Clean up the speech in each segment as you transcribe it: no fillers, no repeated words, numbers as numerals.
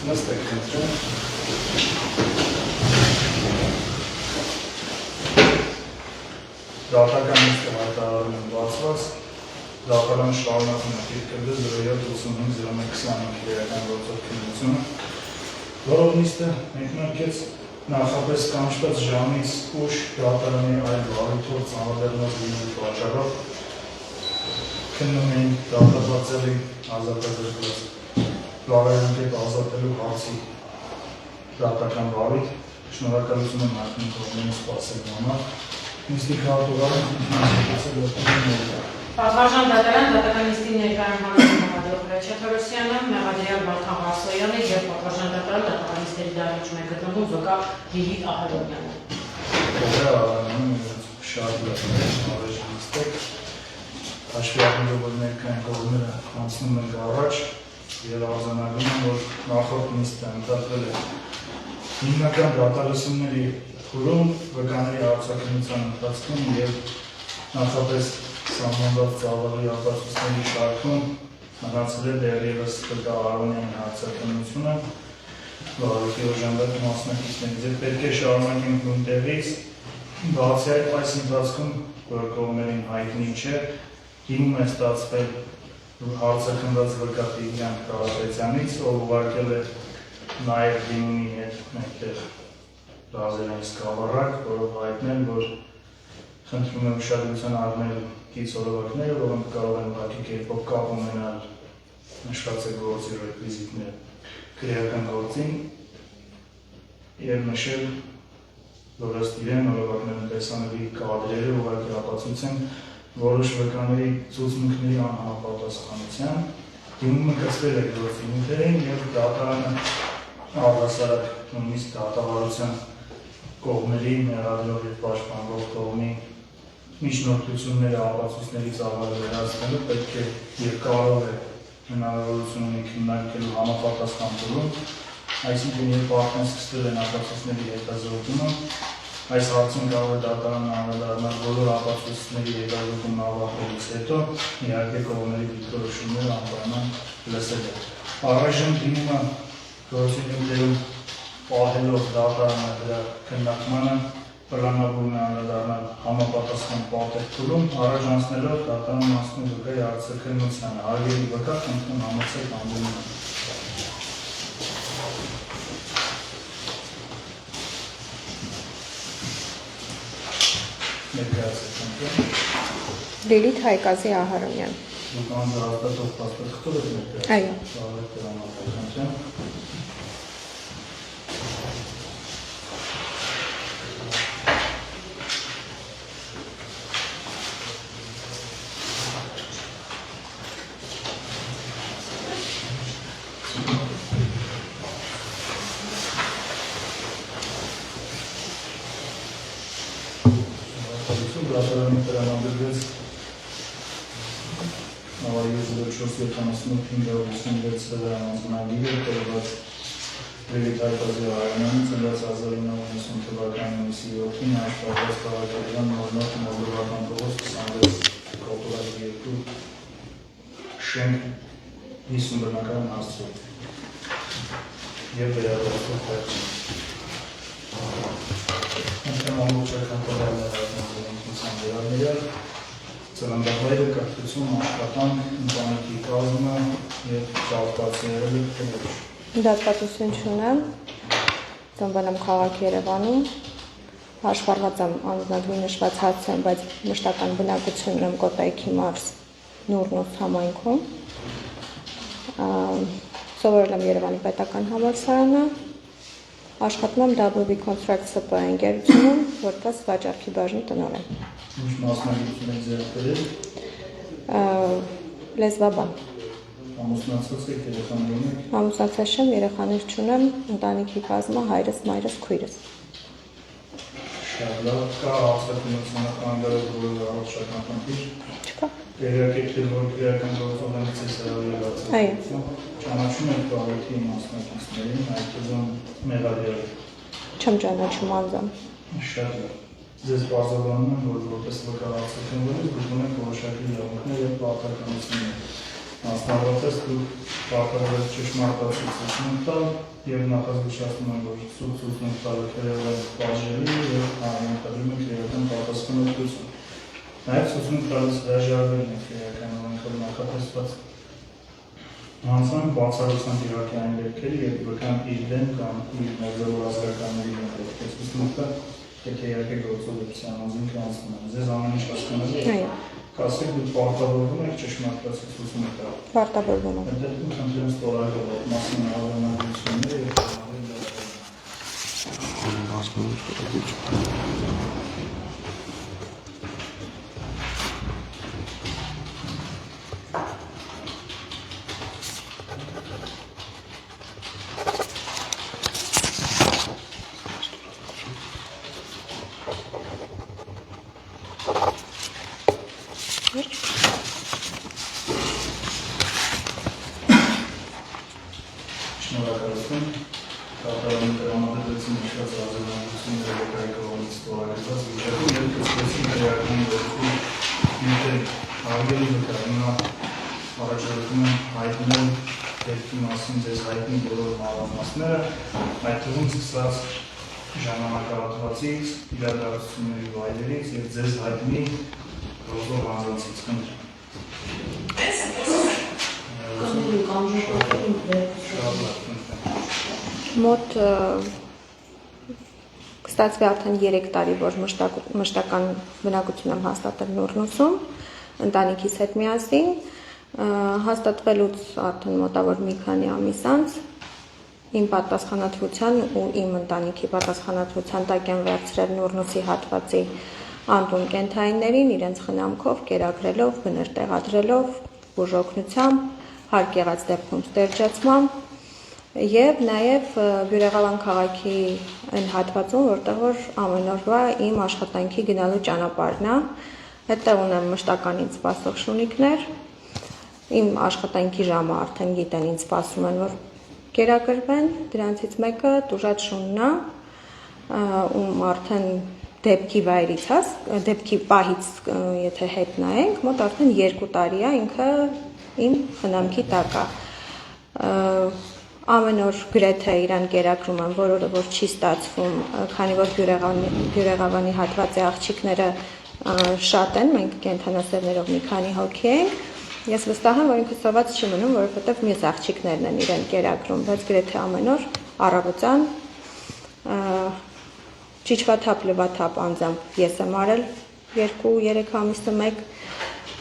Նստեք կնտրեմ։ Դատական նիստը հայտարարում են բացված, դատարանը շարունակում է դիրքերդը 0785-0125 իրական գործով քննությունը, որով նիստը մեկնարկեց նախապես կանչված ժամից ուշ դատարանի այլ վարույթով ծանոթեղված լինելու պատճառով քննում էին դատապարտելի ազատագրված վարայանքետ ազատելու հարցի դատական վարույթ, շնորհակալություն եմ հայտնում կողմերին սպասելու համար։ Նիստի քարտուղարը Պատվարժան դատարան դատական նիստի ներկայացնում Մեղադրյալ Քրաչյանը, Մեղադրյալ Վարդան Վարսոյանը և պատվարժան դատարան դատական նիստերի դահլիճում է գտնվում ԶԿ Լիլիթ Ահարոնյանը։ Շատ լավ նիստեք, հաշվի առնելով որ ներկայացնում կողմերը անցնում ենք առաջ և արձանագրում են, որ նախորդ նիստը ընդհատվել է հիմնական դատալսումների փուլում, վկաների արձակնության ընթացքում և նախապես սահմանված ծավալի ապացույցների շարքում մնացել է դեռևս վկա Ահարոնյանի արձակնությունը, վարույթի օժանդակ մասնակիցներից և պետք է շարունակենք նույն տեղից, բացի այդ այս ընթացքում, որ կողմերին հայտնի չէ, հիմում է ստացվել արձակնված վկա Տիգրան Կարապետյանից, ով ուղարկել է նաև դիմումի հետ մեկտեղ Ռազելյանի սկավառակ, որով հայտնել, որ խնդրում է ուշադրության առնել կից օրովակները, որոնք կարող են ուղղակի կերպով կապ ունենալ նշված գործի ռեկվիզիտները քրեական գործին և նշել, որ ըստ իրեն օրովակներն տեսանելի կադրերը ուղղակի ապացույց են որոշ վկաների ցուցմունքների անհամապատասխանության, դիմումը կցվել է գործի նյութերին և դատարանը առհասարակ նույնիսկ դատավարության կողմերի մեղադրող և պաշտպանող կողմի միջնորդությունները ապացույցների ծավալը վերացնելու պետք է և կարող է հնարավորություն ունի քննարկելու համապատասխան փուլում, այսինքն երբ արդեն սկսվել են ապացույցների հետազոտումը, այս հարցին կարող է դատարանը անդրադառնալ բոլոր ապացույցների հետազոտումն ավարտելուց հետո, իհարկե կողմերի դիրքորոշումները անպայման լսել է։ Առայժմ դիմումը գործի նյութերում պահելով դատարանը դրա քննարկմանը պլանավորում է անդրադառնալ համապատասխան պատեհ փուլում, առաջ անցնելով դատարանը անցնում վկայի արձակնությանը, հարգելի վկա խնդրում համեցեք անդրումը։ Լիլիթ Հայկազի Ահարոնյան։ Այո։ Դատարանի տրամադրվեց նավարի 0478-556 անձնագիրը տրված Լիլիթ Հայկազի Ահարոնյանի ծնված 1990 թվականի հունիսի 7-ին աշխատված քաղաքական նորմալ մոլդովական փողոց 26 կոտորակի 2 շենք 50 բնակարան հասցրել և վերադարձով վերջ։ Ընդեմ ամբողջական տվյալները ծննդավայրը, կրթություն, աշխատանք, ընտանիքի կազմը և շահվածները քննիչ։ Դատապարտություն չունեմ, ծնվել եմ քաղաք Երևանում, հաշվառված եմ անձնագրի նշված հարցերում, բայց մշտական բնակություն ունեմ Կոտայքի մարզ Նուրնուս համայնքում։ Սովորել եմ Երևանի պետական համալսարանը, աշխատում եմ WB Contract SP ընկերությունում, որպես վաճառքի բաժնի տնօրեն։ Ինչ մասնագիտություն եք ձեռք բերել։ Լեզվաբան։ Ամուսնացած եք, երեխաներ ունեք։ Ամուսնացած չեմ, երեխաներ չունեմ, ընտանիքի կազմը հայրս, մայրս, քույրս։ Շատ լավ, կա արձակնությունը կանգարել որը առողջական խնդիր։ Չկա։ Տեղեկատվել, որ քրեական գործողությունից է սրավիրված։ Այո։ Ճանաչում եք քաղաքի մասնակիցներին, այդ ուզում Մեղադրյալ։ Չեմ ճանաչում անձամբ։ Շատ լավ։ Ձեզ բարձրանում եմ, որ որպես վկա արձակնվելուց գտնում եք որոշակի իրավունքներ և պարտականություններ։ Մասնավորապես դուք պարտավորել ճշմարտացություն տալ եւ նախազգուշացնում են, որ ցույց տալը քրեական բաժելի եւ համեմատում եք քրեական պատասխանատվություն։ Նաեւ ցույց տալիս հրաժարվել եք քրեական օրենքով նախատեսված անձան բացառության դիրակի այն դեպքերի, երբ վկան իր դեմ կամ իր մերձավոր ազգականների դեմ ցույց եթե իհարկե գործողության անձինք անցնում են։ Ձեզ ամեն ինչ հասկանալի է։ Կասեք դուք պարտավորվում եք ճշմարտացություն տալ։ Պարտավորվում եմ։ Այդ դեպքում խնդրեմ ստորագրել մասին հավանականությունները եւ շնորհակալություն, կատարում տրամադրեցին իշխած ազգանունությունները վկայի կողմից ստորագրված վիճակում և կցվեցին քրեական գործի նյութեր արգելի վկայունա առաջարկում են հայտնել դեպքի մասին ձեզ հայտնի բոլոր մանրամասները, այդ թվում սկսած ժամանակահատվածից, իրադարձությունների վայրերից և ձեզ հայտնի ռոզով անձանցից խնդրեմ։ Մոտ կստացվի արդեն 3 տարի, որ մշտական բնակություն եմ հաստատել Նուռնուսում, ընտանիքիս հետ միասին, հաստատվելուց արդեն մոտավոր մի քանի ամիս անց իմ պատասխանատվության ու իմ ընտանիքի պատասխանատվության տակ են վերցրել Նուռնուսի հատվածի անտուն կենթայիներին իրենց խնամքով, կերակրելով, բներ տեղադրելով, բուժօգնությամբ, հարկ եղած դեպքում ստերջացմամբ եւ նաեւ Բյուրեղավան քաղաքի այն հատվածում, որտեղ որ ամեն օրվա իմ աշխատանքի գնալու ճանապարհն է, այդտեղ ունեմ մշտականից սպասող շունիկներ, իմ աշխատանքի ժամը արդեն գիտեն, ինձ սպասում են, որ կերակրվեն, դրանցից մեկը տուժած շունն է, ում արդեն դեպքի վայրից, դեպքի պահից, եթե հետ նայենք, մոտ արդեն 2 տարի է ինքը իմ խնամքի տակ է։ Ամեն օր գրեթե իրան կերակրում եմ, որ օրը որ չի ստացվում, քանի որ Բյուրեղավանի հատվածի աղջիկները շատ են, մենք կենդանասերներով մի քանի հոգի ենք, ես վստահ եմ, որ ինքը սոված չի մնում, որովհետև մյուս աղջիկներն են իրեն կերակրում, բայց գրեթե ամեն օր առավոտյան ճիճվաթափ լվաթափ անձամբ ես եմ արել 2-3 ամիսը մեկ,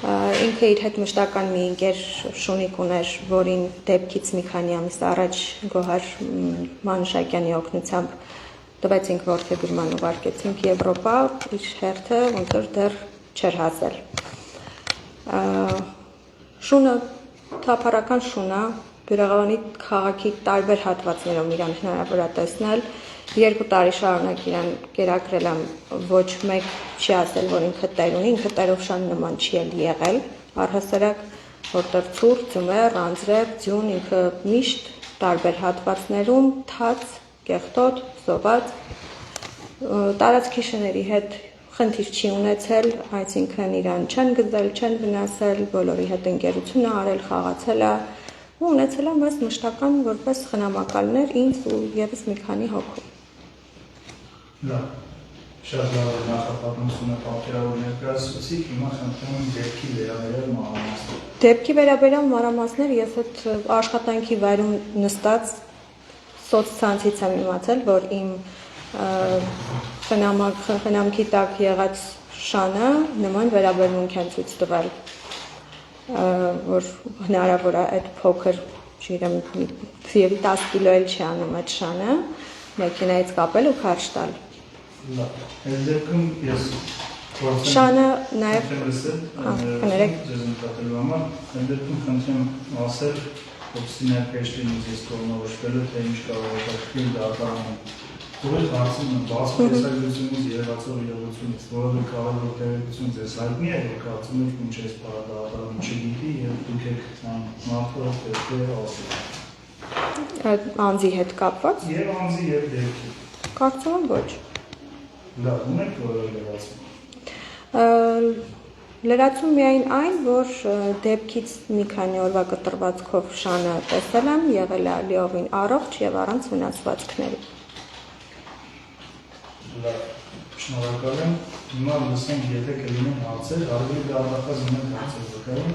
ինքը իր հետ մշտական մի ընկեր շունիկ ուներ, որին դեպքից մի քանի ամիս առաջ Գոհար Մանուշակյանի օգնությամբ տվեցինք որդեգրման ուղարկեցինք Եվրոպա, իր հերթը ոնց որ դեռ չէր հասել։ Շունը թափառական շուն է, Բյուրեղավանի քաղաքի տարբեր հատվածներում իրան հնարավոր է տեսնել, 2 տարի շարունակ իրան կերակրել եմ, ոչ մեկ չի ասել, որ ինքը տեր ունի, ինքը տերովշան նման չի էլ եղել, առհասարակ, որտեղ ցուրտ, ձմեռ, անձրև, ձյուն, ինքը միշտ տարբեր հատվածներում, թաց, կեղտոտ, սոված, տարածքի շների հետ խնդիր չի ունեցել, այսինքն իրան չեն գզել, չեն վնասել, բոլորի հետ ընկերություն է արել, խաղացել է, ու ունեցել եմ այս մշտական որպես խնամակալներ ինձ ու եւս մի քանի հոգու։ Լավ, շատ լավ նախապատմությունը պատկերավոր ներկայացուցիք, հիմա խնդրում եմ դեպքի վերաբերյալ մանրամասներ։ Դեպքի վերաբերյալ մանրամասներ ես այդ աշխատանքի վայրում նստած սոցցանցից եմ իմացել, որ իմ խնամքի տակ եղած շանը նման վերաբերմունք են ցույց տվել, որ հնարավոր է այդ փոքր, չգիտեմ, 10 կիլո էլ չի անում այդ շանը, մեքենայից կապել ու քարշ տալ։ Լավ, այդ դեպքում ես շանը նաև կներեք ձեզ նկատելու համար, այդ դեպքում խնդրեմ ասել, որպեսզի ներկայացնեմ ես կողմնորոշվելը, թե ինչ կարող է հետաքրքիր դատարանում։ Որոշ հարցում եմ բացի տեսակետությունից երևացող իրողությունից, որովհետև կարող է տեղեկություն ձեզ հայտնի է, որ կարծում եք ինչ էս դատարանը չգիտի եւ դուք եք այն մարդը պետք է ասել։ Անձի հետ կապված։ Եվ անձի եւ դեպքի։ Կարծում եմ ոչ։ Լավ, ունեք որոշ լրացում։ Լրացում միայն այն, որ դեպքից մի քանի օրվա կտրվածքով շանը տեսել եմ, եղել է լիովին առողջ եւ առանց վնասվածքների։ Շնորհակալ եմ։ Հիմա լսենք, եթե կլինեն հարցեր, արվի դառնախած ունենք հարցեր վկայում։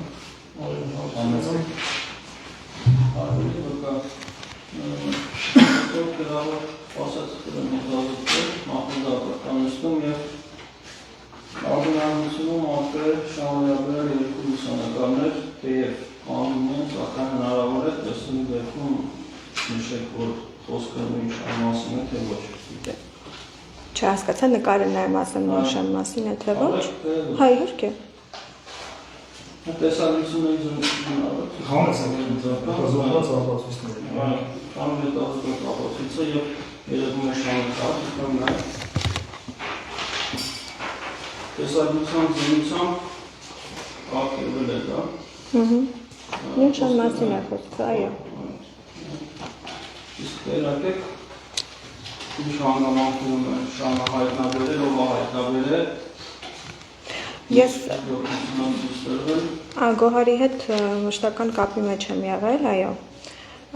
Անեցեք։ Արվի վկա։ Գրավոր ասած մտածել, մախնդապարտանստում եւ Աբնանությունում ապրել շահորաբերել երկու լուսանկարներ, թեև անում են, սակայն հնարավոր է տեսնի դեպքում նշեք, որ խոսքը նույն շահի մասին է, թե ոչ։ Չհասկացա նկարը նայեմ ասեմ նույն շահի մասին է, թե ոչ։ Հա, իհարկե։ Տեսանյութունը հնարավոր։ Հանեցեք, զոհված ապացույցներ։ Կամ հետազոտող ապացույցը եւ երևում է շահի կարգը տեսարության զինությամբ ակերվել է դա։ Նույն շան մասին է խոսքը, այո։ Իսկ վերակեք ինչ հանգամանքում է շանը հայտնաբերել, ով հայտնաբերել։ Ես Գոհարի հետ մշտական կապի մեջ եմ եղել, այո։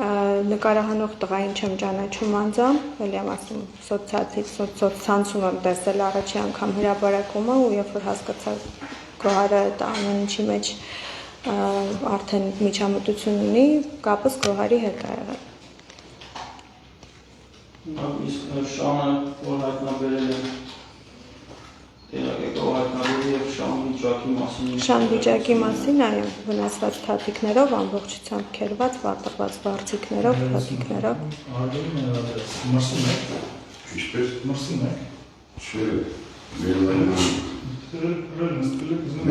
Նկարահանող տղային չեմ ճանաչում անձամբ, էլի եմ ասում, սոցցանցում եմ տեսել առաջի անգամ հրապարակումը ու երբ որ հասկացա Գոհարը այդ ամեն ինչի մեջ արդեն միջամտություն ունի, կապս Գոհարի հետ է եղել։ Իսկ շանը, որ հայտնաբերել է Տերակեկով հայտնաբերել և շան վիճակի մասին։ Շան վիճակի մասին, այո, վնասված թաթիկներով, ամբողջությամբ քերված, վարտված բարձիկներով, թաթիկներով։ Արգելում է ադրես, մրսում եք։ Ինչպես։ Մրսում եք։ Չէ, մերլայնան։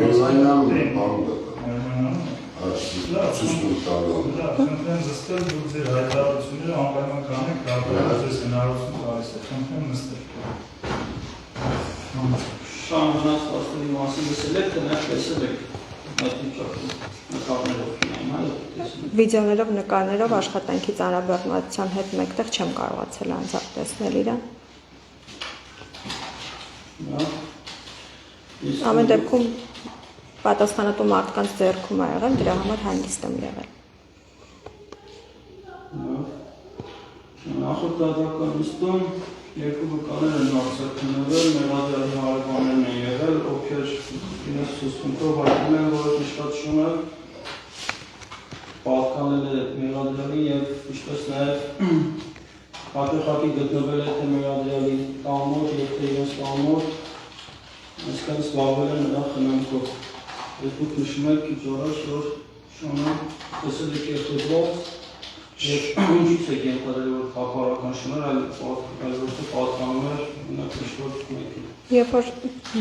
Մերլայնան Ցուսմուր տալով։ Խնդրեմ զստել դուք ձեր հայտարարությունները անպայման կանեք, դարձնել ձեզ հնարավորություն տալիս է, խնդրեմ նստել։ Շան վնասվածքների մասին լսել եք, թե նաև տեսել եք այդ վիճակում նկարներով։ Վիդեոներով, նկարներով աշխատանքի ծանրաբեռնվածության հետ մեկտեղ չեմ կարողացել անձամբ տեսնել իրան։ Ամեն դեպքում պատասխանատու մարդկանց ձեռքում է եղել, դրա համար հանգիստ եմ եղել։ Նախորդ դատական նիստում երկու վկաներ են արձակնվել, մեղադրյալի հարևաններն են եղել, ովքեր իրենց ցուցմունքով հայտնել են, որ իշխատությունը պատկանել է մեղադրյալին եւ ինչպես նաեւ հատուխակի գտնվել է թե մեղադրյալի տանոջ եւ թե իրենց տանոջ, այսինքն զբաղվել են նրա խնամքով։ Ես դուք նշում եք քիչ առաջ, որ շանը տեսել եք երթուղով եւ ինչից է ենթադրել, որ խափարական շներ, այլ ոչ թե պատկանում էր մնակշոր մեկին։ Երբ որ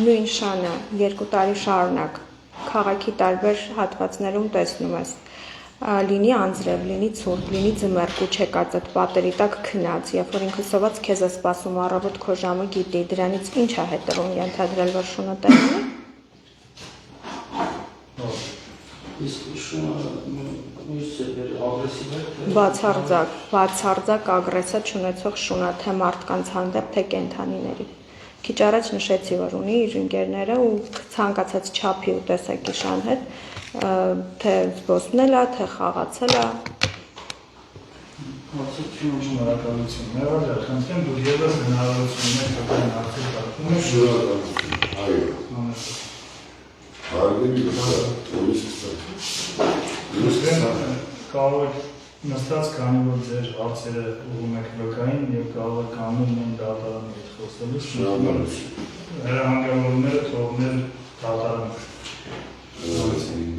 նույն շանը 2 տարի շարունակ քաղաքի տարբեր հատվածներում տեսնում ես, լինի անձրև, լինի ցուրտ, լինի ձմեռ, չեկած այդ պատերի տակ քնած, երբ որ ինքը սոված քեզ է սպասում առավոտ քո ժամը գիտի, դրանից ինչ է հետևում, ենթադրել, որ շունը տեղ ունի։ Իսկ շունը ինչ է ագրեսիվ է, թե բացարձակ ագրեսիա չունեցող շունը թե մարդկանց հանդեպ, թե կենդանիների։ Քիչ առաջ նշեցի, որ ունի իր ընկերները ու ցանկացած չափի ու տեսակի շան հետ, թե զբոսնել է, թե խաղացել է։ Շնորհակալություն։ Մեղադրյալ, խնդրեմ դուք ևս հնարավորություններ կգային հարցեր տալու։ Շնորհակալություն, այո։ Արգելի կարող եք նստած, քանի որ ձեր հարցերը ուղղում եք վկային եւ կարող եք անում նույն դատարանի հետ խոսելուց։ Հրահանգավորումները թողնել դատարանում։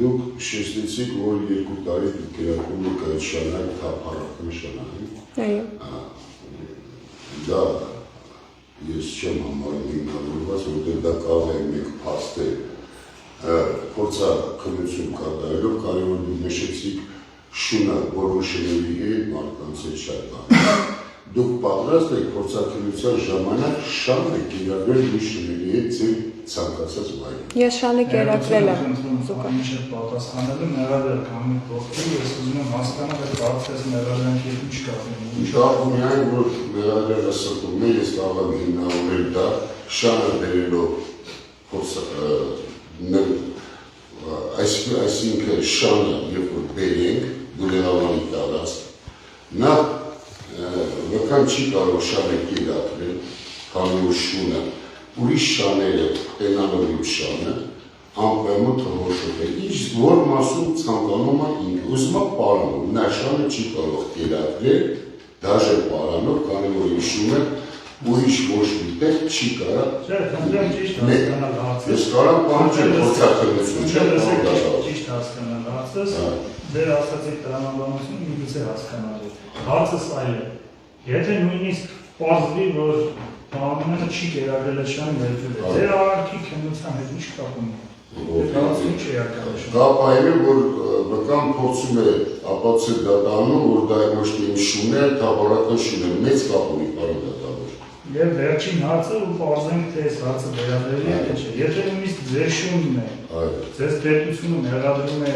Դուք շեշտեցիք, որ 2 տարի դուք կերակրում եք այդ շանակ թափառական շանակ։ Այո։ Դա ես չեմ համարում ինքնավորված, որտեղ դա կարող է մեկ փաստել փորձաքննություն կատարելով, կարևոր դուք նշեցիք շունը որոշների հետ մարդկանց հետ շատ բան։ Դուք պատրաստ եք փորձաքննության ժամանակ շանը կիրառել մի շների հետ ձեր ցանկացած վայրում։ Ես շանը կերակրել եմ։ Ինչ է պատասխանելու մեղադրյալ կամի փոխել, ես ուզում եմ հասկանալ այդ հարցերից մեղադրյանքի հետ ինչ կապ ունի։ Դա միայն որ մեղադրյալը սրտում է, ես կարող եմ հիմնավորել դա շանը բերելով այսինքն շանը, երբ որ բերենք գունեղավանի տարածք, նա վկան չի կարող շանը կիրակրել, քանի որ շունը ուրիշ շաները տենալով իմ շանը, անպայման թողոշով է, որ մասում ցանկանում է ինքը, ուզում է պարանով, նա շանը չի կարող կիրակրել, դաժե պարանով, քանի որ իմ շունը ուրիշ ոչ մի տեղ չի կարող։ Ես կարող պահանջել փորձաքննություն, չէ՞, ճիշտ հասկանալ հարցս, դեր ասացիք տրամաբանությունը միգուցե հասկանալու։ Հարցս այլ է։ Եթե նույնիսկ պարզվի, որ բանալը չի կերակրել այդ շանը ներդրել է, ձեր արարքի քննության հետ ինչ կապ ունի։ Դա այն է, որ վկան փորձում է ապացուցել դատանում, որ դա ոչ թե իմ շունն է, թավառական շուն է, մեծ կապ ունի, պարոն դատավոր։ Եվ վերջին հարցը ու պարզենք, թե այս հարցը վերաբերելի է, թե չէ։ Եթե նույնիսկ ձեր շունն է, ձեզ պետությունը մեղադրում է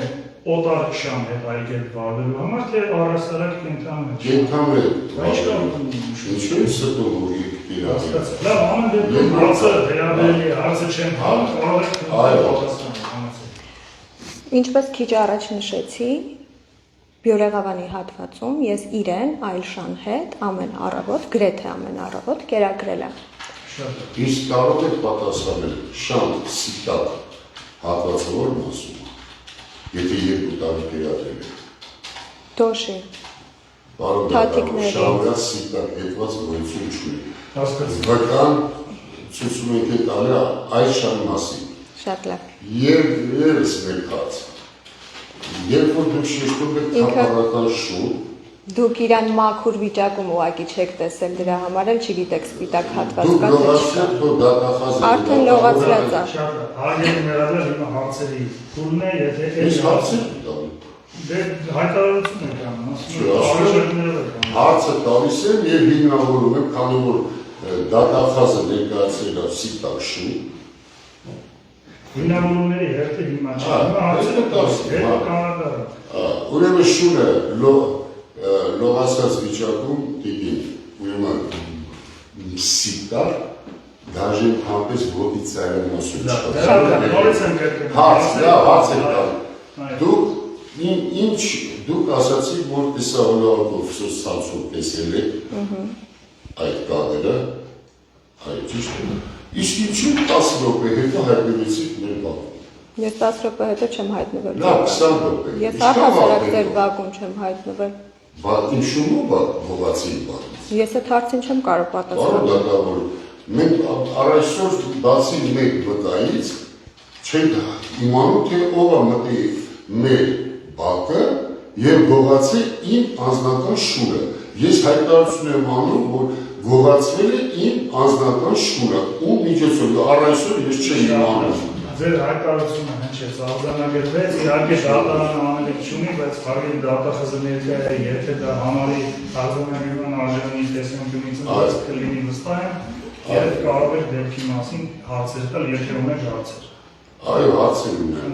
օտար շան հետ այգել վարվելու համար, թե առհասարակ կենտրոնում է։ Կենտրոնում է։ Ինչ կապ ունի։ Ինչու է ստում, որ եք տիրացել։ Լավ, ամեն դեպքում հարցը վերաբերելի է, հարցը չեմ հարց, կարող եք պատասխանել։ Ինչպես քիչ առաջ նշեցի, Բյուրեղավանի հատվածում ես իրեն այլ շան հետ ամեն առավոտ, գրեթե ամեն առավոտ կերակրել եմ։ Իսկ կարող եք պատասխանել շան սիտակ հատվածավոր մասում, եթե 2 տարի կերակրել եք։ Դոշի։ Պարոն դատավոր, շան վրա սիտակ հետված գոյություն չունի։ Վկան ցույցում եք տալի այս շան մասին։ Շատ լավ։ Եվս մեկ հաց։ Երբ որ դուք շեշտում եք թափառական շուն, դուք իրան մաքուր վիճակում ուղակի չեք տեսել դրա համար էլ չգիտեք սպիտակ հատված դուք կա թե լողացրեք, որ դատախազը արդեն լողացրած է։ Հարգելի մերադար հիմա հարցերի փուլն է, եթե Ես հարցեր տալու։ դե հայտարարություն եք անում, Հարցը տալիս եմ և հիմնավորում եմ, քանի որ դատախազը ներկայացրել է սիտակ շուն, հիմնավորումների հերթը հիմա չէ, հիմա հարցերը տալիս, հետո կանադարը։ Ուրեմն շունը լողացած վիճակում տիպին, ուրեմն սիտակ, դաժեն համպես ոտի ծայրան մասում Նորից եմ կրկնում։ Հարց է տալու։ Դուք ասացիք, որ տեսահոլովակով սոցցանցում տեսել եք այդ կադրը, այդ ճիշտ է։ Իսկ ինչու 10 րոպե հետո հայտնվեցիք մեր բակում։ Ես 10 րոպե հետո չեմ հայտնվել։ Լավ, 20 րոպե։ Ես առհասարակ ձեր բակում չեմ հայտնվել։ Իմ շունով բողացի բակում։ Ես այդ հարցին չեմ կարող Պարոն պատասխանել։ դատավոր, մենք առայսօր բացի մեկ վկայից չենք իմանում, թե ով է մտի մեր բակը և գողացել իմ անձնական շուրը։ Ես հայտարարություն եմ անում, որ գողացվել է իմ անձնական շուրը, ու միջոցով առայսօր ես չեմ իմանում։ Ձեր հայտարարությունը հնչեց, արձանագրվեց, իհարկե դատարանը անելիք չունի, բայց հարգելի դատախազը ներկա է, եթե դա համարի արձանագրման արժանի տեսանկյունից ընտրած կլինի վստահ եմ, և կարող եք դեպքի մասին հարցեր տալ, եթե ունեք հարցեր։ Այո, հարցեր ունեմ։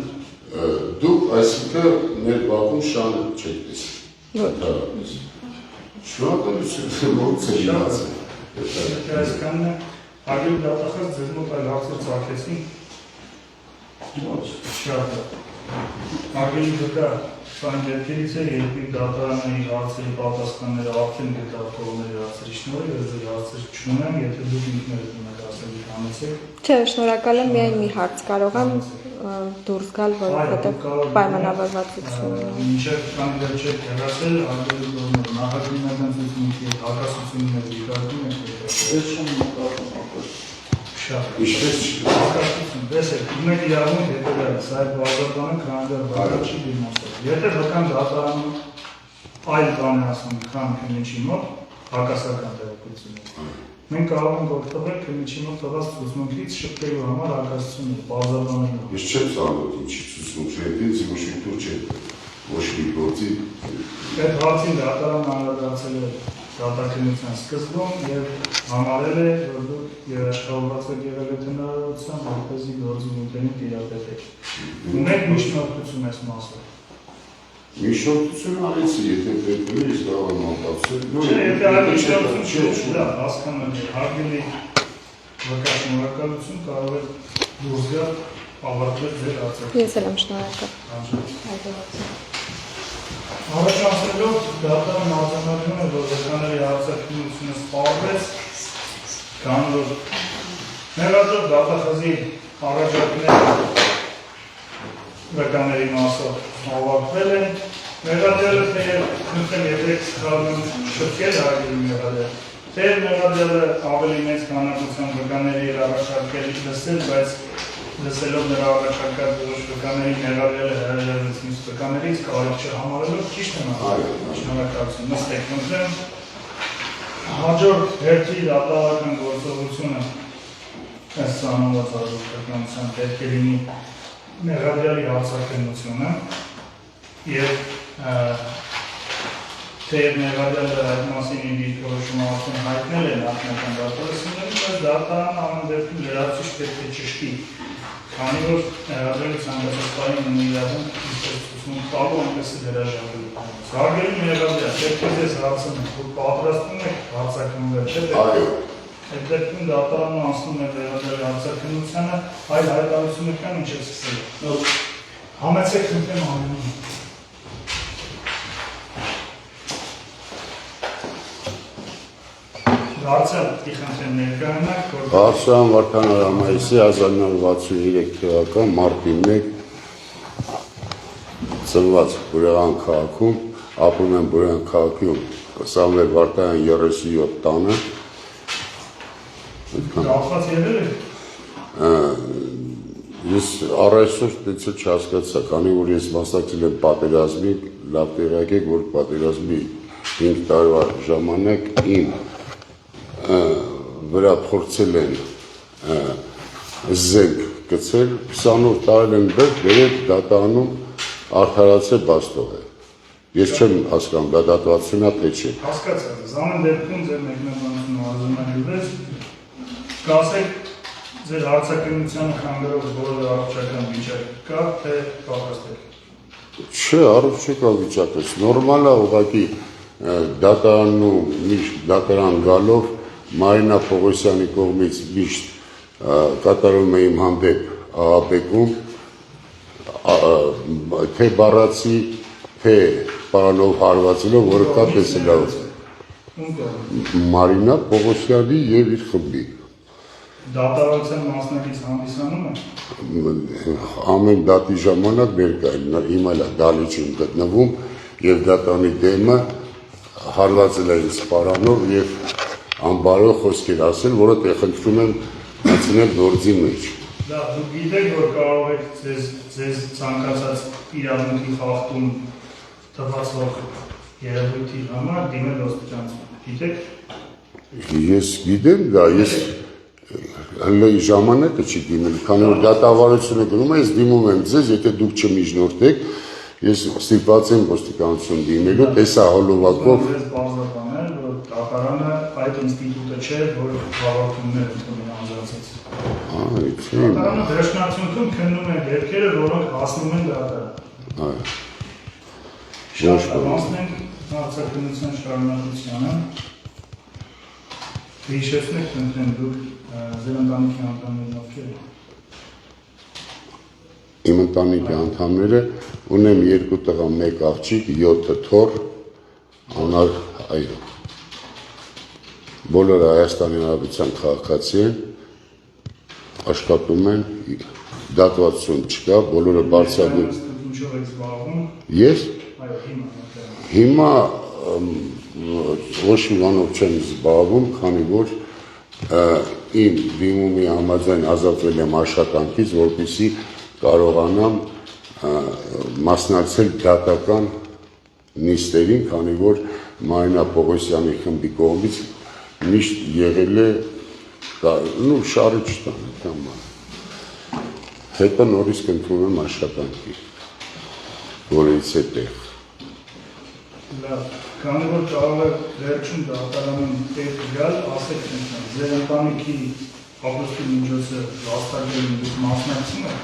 Դուք այսինքն մեր բակում շանը չեք տեսել։ Շնորհակալություն, ո՞նց է իմացել։ Եթե այսքանն է, հարգելի դատախազ, ձեզ մոտ այլ հարցեր ծագեցին։ Շատ հարգելի վկա, սան դեպքերից է, երկրի դատարանը իր հարցերի պատասխանները արդեն գտավ կողմերի հարցերի շնորհիվ, ես ձեր հարցեր չունեմ, եթե դուք ինքներդ ունեք ասելիք անեցեք։ Չէ, շնորհակալ եմ, միայն մի հարց կարող եմ դուրս գալ, որովհետև պայմանավորվածություն։ Մինչև քանի դեռ չեք հեռացել, հարգելի կողմեր, նախագահական ցուցմունքի հետ հակասություններ դիտարկում եք։ Ես չեմ կարող Շատ Ինչպես հակասություն, տեսեք, ունեք իրավունք հետևելիս, այդ բարձրականը քանդել բաղը չի դիմացել։ Եթե վկան դատարանում այլ բան է ասում, քան քննիչի մոտ, հակասական տեղեկություն է։ Մենք կարող ենք օգտվել քննիչի մոտ տված ցուցմունքից շփվելու համար հակասությունը, բարձրականելու։ Ես չեմ ծանոթ ինչի ցուցմունք չէ, դից ոչ մի տուր չէ, ոչ մի գործի։ Այդ հարցին դատարանը անդրադարձել է դատաքննության սկզբում և համարել է, որ դուք երաշխավորված եք եղել այդ հնարավորությամբ, որպեսզի գործի ուտենին տիրապետեք։ Ունեք միջնորդություն այս մասով։ Միջնորդություն արեցի, եթե պետք է ես կարող եմ ապացուցել։ Չէ, եթե այդ միջնորդություն չի, դա հասկանալի է, հարգելի վկա, շնորհակալություն, կարող եք դուրս գալ ավարտվեց ձեր հարցը։ Ես էլ եմ շնորհակալ։ Առաջանցելով դատարան արձանագրում է, որ վկաների հարցակնությունը սպառվեց, քան որ մեղադրող դատախազի առաջարկները վկաների մասով ավարտվել են, մեղադրյալը թեև խնդրեմ եթե սխալվում շփկել հարցերի մեղադրյալը, թեև մեղադրյալը ավելի մեծ քանակությամբ վկաների էր առաջարկել լսել, բայց լսելով նրա առաջարկած որոշ վկաների մեղադրյալը հրաժարվեց մյուս վկաներից, կարիք չհամարելով ճիշտ եմ շնորհակալություն նստեք խնդրեմ հաջորդ հերթի դատավարական գործողությունը ըստ սահմանված առողջականության պետք է լինի մեղադրյալի հարցակնությունը եւ թեև մեղադրյալը այդ մասին իր դիրքորոշումը արդեն հայտնել է նախնական դատավարություններին, բայց դատարանը ամեն դեպքում լրացուցիչ պետք է ճշտի, քանի որ մեղադրյալը ցանկացած բանի ունի իրավունք ցույց տալու այնպես էլ հրաժարվելու։ Հարգելի մեղադրյալ, պետք է ձեզ հարցնեմ, որ պատրաստվում եք հարցակնվել, չէ՞։ Այո։ Այդ դեպքում դատարանը անցնում է մեղադրյալի հարցակնությանը, այլ հայտարարություններ կան ինչ է սկսել։ Համեցեք խնդրեմ ամենին։ Հարցը իխնդրեմ ներկայանակ, որ Հարսան Վարդան Արամայիսի 1963 թվական մարտի 1 ծնված Բուրեղան քաղաքում, ապրում եմ Բուրեղան քաղաքում Սամվել Վարդանյան 37 տանը։ գաղթված եղել եք։ Ես առայսօր դեցը չհասկացա, քանի որ ես մասնակցել եմ պատերազմի, լավ տեղյակ եք, որ պատերազմի 5 տարվա ժամանակ իմ վրա փորձել են զենք գցել, 28 տարել են բերել դատարանում արդարացել բաստող է։ Ես չեմ հասկանում, դա դատվածություն է, թե չէ։ Հասկացա, զամեն դեպքում ձեր մեկնաբանությունը արձանագրվեց, կասեք ձեր հարցակնությանը խանգարող բոլոր առողջական վիճակ կա, թե պատրաստ եք։ Չէ, առողջական վիճակը նորմալ է, ուղղակի դատարանում միշտ դատարան գալով Մարինա Պողոսյանի կողմից միշտ կատարում է իմ հանդեպ աղաբեկում, թե բառացի, թե պարանով հարվածելով, որը կա տեսելով Մարինա Պողոսյանի և իր խմբի։ Դատավարության մասնակից հանդիսանում է։ Ամեն դատի ժամանակ ներկա է, հիմա էլ դալիճին գտնվում և դատարանի դեմը հարվածել է ինձ պարանով և անբարոյ խոսքեր ասել, որը խնդրում եմ մտցնել գործի մեջ։ Դա դուք գիտեք, որ կարող եք ձեզ ցանկացած իրավունքի խախտում թվացող երևույթի համար դիմել ոստիկանություն։ Գիտեք։ Ես գիտեմ դա, ես հələ ժամանակը չի դիմել, քանի որ դատավարությունը գնում է, ես դիմում եմ ձեզ, եթե դուք չմիջնորդեք, ես ստիպված եմ ոստիկանություն դիմելու, տեսահոլովակով։ Դատարանը այդ ինստիտուտը չէ, որ հավաքումներ ընդունում անձանցից։ Չէ։ Դատարանը վերջնացությունում քննում է դեպքերը, որոնք հասնում են դատարան։ Այո։ Շատ ավանցնենք հարցակնության շարունակությանը։ Հիշեցնեք, խնդրեմ դուք ձեր ընտանիքի անդամներն ովքեր եք։ Իմ ընտանիքի անդամները ունեմ 2 տղա, 1 աղջիկ, 7 թոռ, այո։ Բոլորը Հայաստանի Հանրապետության քաղաքացի են, աշխատում են, դատվածություն չկա, բոլորը բարձրագույն։ Ինչով եք զբաղվում։ Ես Այո, հիմա ոչ մի բանով չեմ զբաղվում, քանի որ իմ դիմումի համաձայն ազատվել եմ աշխատանքից, որպեսզի կարողանամ մասնակցել դատական նիստերին, քանի որ Մարինա Պողոսյանի խմբի կողմից միշտ եղել է շարի չտան, հետո նորից կընտրում եմ աշխատանքի, որից է տեղ։ Լավ, քանի որ կարող է վերջում դատարանում տեղ գալ, ասեք ինքնան, ձեր ընտանիքի ապրուստի միջոցը վաստակելին դուք մասնակցում եք։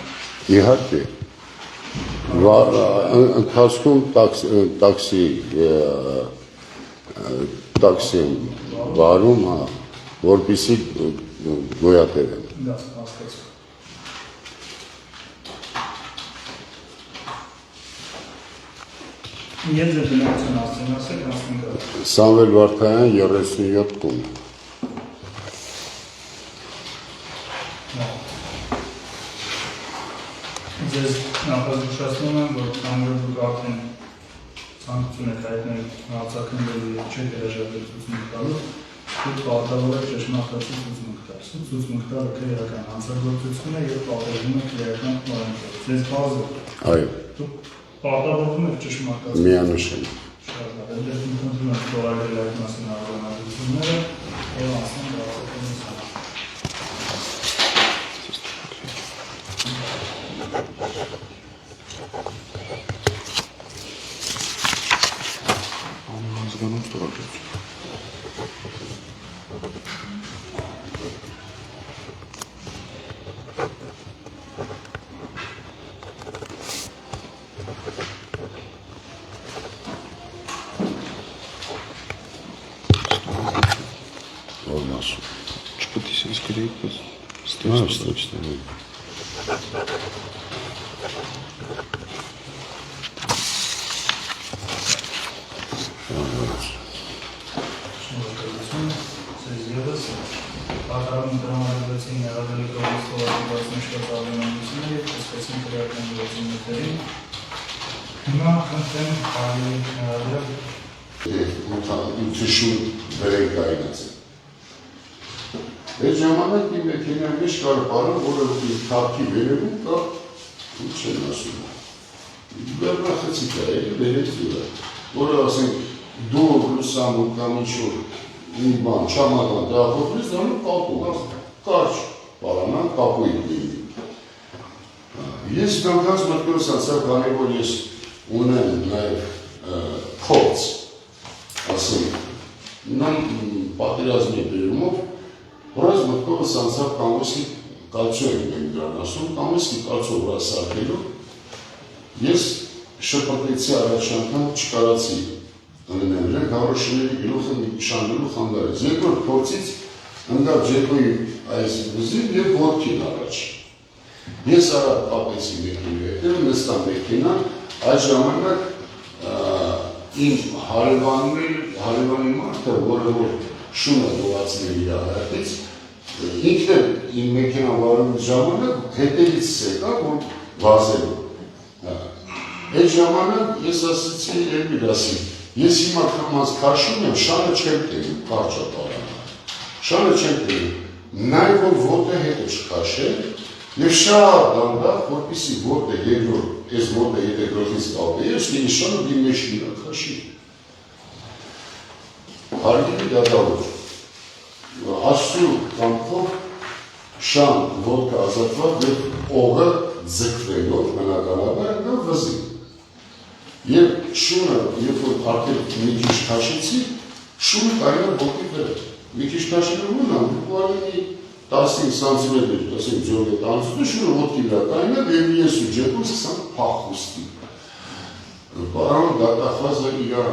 Իհարկե, ընթացքում տաքսի եմ վարում, որպեսզի գոյատևեմ։ Դա հասկացա։ Ես ձեր բնակություն ասեմ, ասեք, ասենք ա։ Սամվել Վարդայան 37 տուն։ Ձեզ նախազգուշացնում եմ, որ քանի որ դուք արդեն ցանկություն եք հայտնել հարցաքննելու եւ չեք հրաժարվել ցուցմունք տալու, դուք պարտավոր եք ճշմարտացի ցուցմունք տալ։ Ցուցմունք տալը քրեական հանցագործություն է եւ պատժում է քրեական օրենքով։ Ձեզ բազ է։ Այո, Դուք պարտավորվում եք ճշմարտացի։ միանշան։ Շատ լավ։ Դες ընդունում եք թողարկել այդ մասին հավանականությունները եւ ասեմ դարձականություն։ Անհանգստանում ստորագրություն։ Olmaz. Չպետք է գրեիք, բայց Ստեյստեյ։ Շնորհակալություն, ձեզ ևս Ակարում դրամատուրգիայի ներառյալ կողմից խորհրդանշված ավանդույթները եւ տեսքեցին քրեական գործունեություններին։ Հիմա խնդրեմ ավելի ներառյալ Թշուն բերենք կայնացը։ Այդ ժամանակ իմ մեքենայի մեջ կար պարան, որը իր թափքի վերևում կա, ինչ չեն ասում։ Բերնախեցի կա, վերեց դուրը, որը ասենք դու լուսամուտ կամ ինչ-որ մի բան, չամական դրախորդվից, դանում կապում, կարճ պարանան, կապույն լինի։ Ես կանգած մտքորս անցավ, քանի որ ես ունեմ նաև փորձ, ասենք, նան պատերազմի բերումով, որած մտքովս անցավ կամոսի կալցո ենք մենք դրան ասում, կամոսի կալցո վրա սարքելու, ես շպտեցի առաջ անգամ չկարացի ըննեմ, ժենք հարոշների գլուխը մի շանգելու խանդարեց, երկրորդ փորձից ընդավ ջեկոյի այս վզին և ոտքին առաջ։ Ես առատ պապեցի մեքենի հետև, նստան մեքենան, այդ ժամանակ իմ հարևանի մարդը, որը որ շունը դողացնել իր հայատից, ինքն իմ մեքենա վարում ժամանակ հետևից սեկա, որ վազելու։ Այդ ժամանակ ես ասեցի երկիր ասի, ես հիմա կամաց կաշում եմ, շանը չեմ տենում, կարճա պարանը։ Շանը չեմ տենում, նայ որ ոտը հետը չկաշել, և շատ դանդաղ, որպիսի ոտը երկրորդ, այս ոտը հետը գրոթից կապը, ես լինի շանը դի մեջ լինա կաշի։ Հարգելի դատավոր, Աստծու կամքով շան ոտքը ազատված և օղը ձգվելով մնականաբար դա վզի։ Եվ շունը, երբ որ արդեն մի քիչ քաշեցի, շունը կայնա ոտքի վրա։ Մի քիչ քաշելով ունամ, բуквально 15 սանտիմետր, ասենք ձորգետ անցնում, շունը ոտքի վրա կայնա, և ես ու ջեկում սկսան փախուստի։ Պարանը դատախազը իրա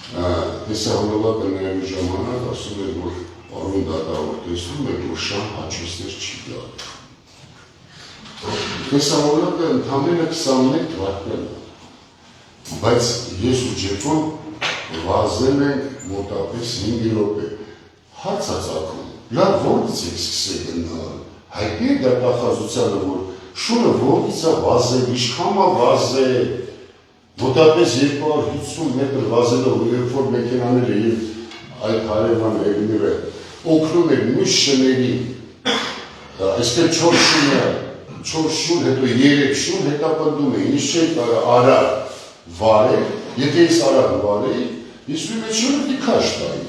տեսահոլովակը նայելու ժամանակ ասում էր, որ պարոն դատավոր տեսնում եք, որ շան հաչեսներ չի դառնում։ Տեսահոլովակը ընդամենը 21 վայրկյան է, բայց ես ու Ջեփոն վազել ենք մոտապես 5 րոպե։ Հաց ածակում, լավ որից եք սկսել գնալ, հայտնի է դատախազությանը, որ շունը որից է վազել, ինչքան է վազել, մոտապես 250 մետր վազելով, երբ որ մեքենաները և այդ հարևան էգները օգնում են մյուս շների, այսպես 4 շուն, հետո 3 շուն հետապնդում են, ինչ չէ արագ վարել, եթե ես արագ վարեի, ես մի մեջ շունը դի քաշ տայի։